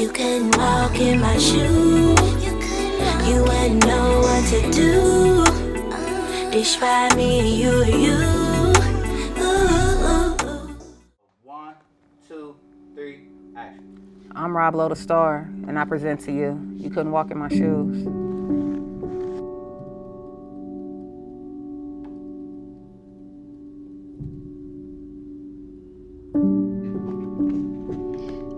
You couldn't walk in my shoes. You wouldn't know what to do. Describe me and you. Ooh. 1, 2, 3, action. I'm ROBLO the star, and I present to you, You Couldn't Walk in My Shoes.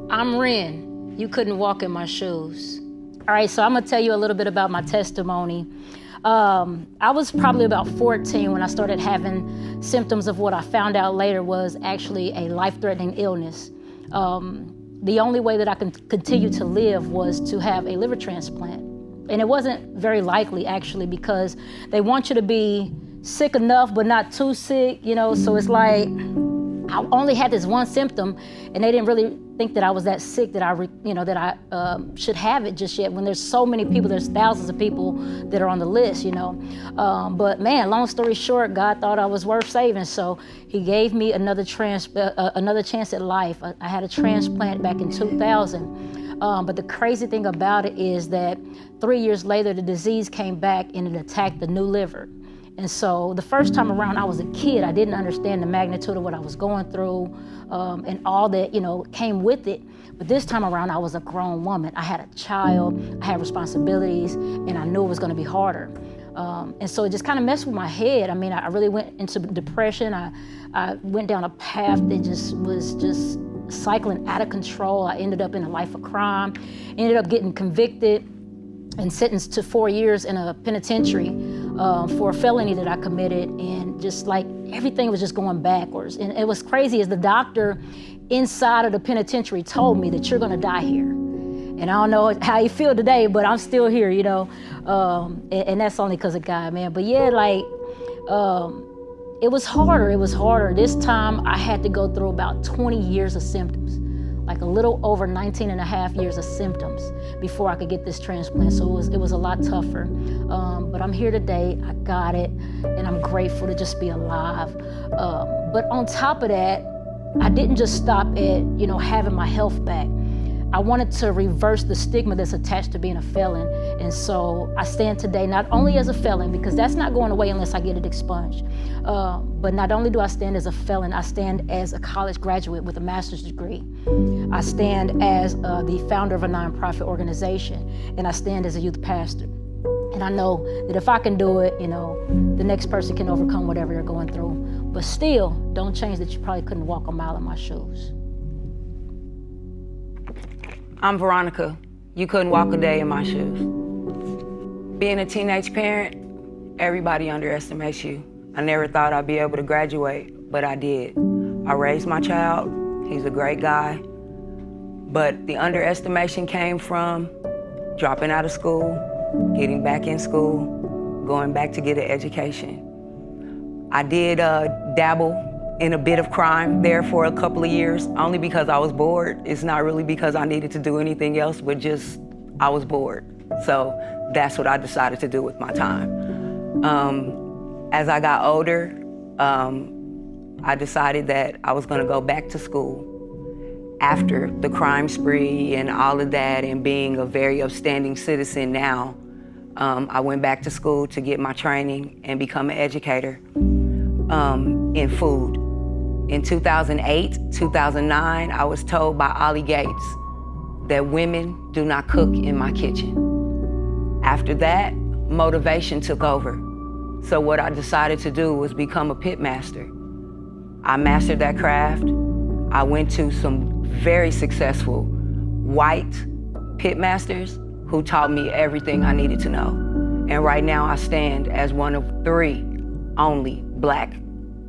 I'm Ren. You couldn't walk in my shoes. All right, so I'm gonna tell you a little bit about my testimony. I was probably about 14 when I started having symptoms of what I found out later was actually a life-threatening illness. The only way that I could continue to live was to have a liver transplant. And it wasn't very likely actually because they want you to be sick enough but not too sick, you know, so it's like I only had this one symptom and they didn't really think that I was that sick that I should have it just yet when there's so many people, there's thousands of people that are on the list, you know. But man, long story short, God thought I was worth saving, so he gave me another chance at life. I had a transplant back in 2000. But the crazy thing about it is that 3 years later, the disease came back and it attacked the new liver. And so the first time around, I was a kid. I didn't understand the magnitude of what I was going through and all that, you know, came with it. But this time around, I was a grown woman. I had a child, I had responsibilities, and I knew it was gonna be harder. And so it just kind of messed with my head. I mean, I really went into depression. I went down a path that was just cycling out of control. I ended up in a life of crime, ended up getting convicted and sentenced to 4 years in a penitentiary for a felony that I committed, and just like everything was just going backwards. And it was crazy as the doctor inside of the penitentiary told me that you're gonna die here. And I don't know how you feel today, but I'm still here, you know. And that's only because of God, man. But yeah, like, it was harder. This time I had to go through about 20 years of symptoms, like a little over 19 and a half years of symptoms before I could get this transplant. So it was a lot tougher. But I'm here today, I got it, and I'm grateful to just be alive. But on top of that, I didn't just stop at, you know, having my health back. I wanted to reverse the stigma that's attached to being a felon. And so I stand today not only as a felon, because that's not going away unless I get it expunged, but not only do I stand as a felon, I stand as a college graduate with a master's degree. I stand as the founder of a nonprofit organization, and I stand as a youth pastor. And I know that if I can do it, you know, the next person can overcome whatever they're going through. But still, don't change that you probably couldn't walk a mile in my shoes. I'm Veronica. You couldn't walk a day in my shoes. Being a teenage parent, everybody underestimates you. I never thought I'd be able to graduate, but I did. I raised my child. He's a great guy. But the underestimation came from dropping out of school, getting back in school, going back to get an education. I did dabble in a bit of crime there for a couple of years, only because I was bored. It's not really because I needed to do anything else, but just I was bored. So that's what I decided to do with my time. As I got older, I decided that I was gonna go back to school. After the crime spree and all of that and being a very upstanding citizen now, I went back to school to get my training and become an educator in food. In 2008, 2009, I was told by Ollie Gates that women do not cook in my kitchen. After that, motivation took over. So what I decided to do was become a pit master. I mastered that craft. I went to some very successful white pit masters who taught me everything I needed to know. And right now I stand as one of 3 only Black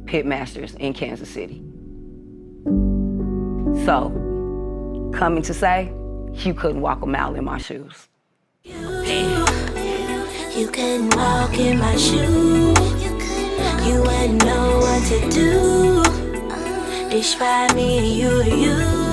pit masters in Kansas City. So, coming to say, you couldn't walk a mile in my shoes. You couldn't walk in my shoes. You wouldn't know what to do. Describe me and you.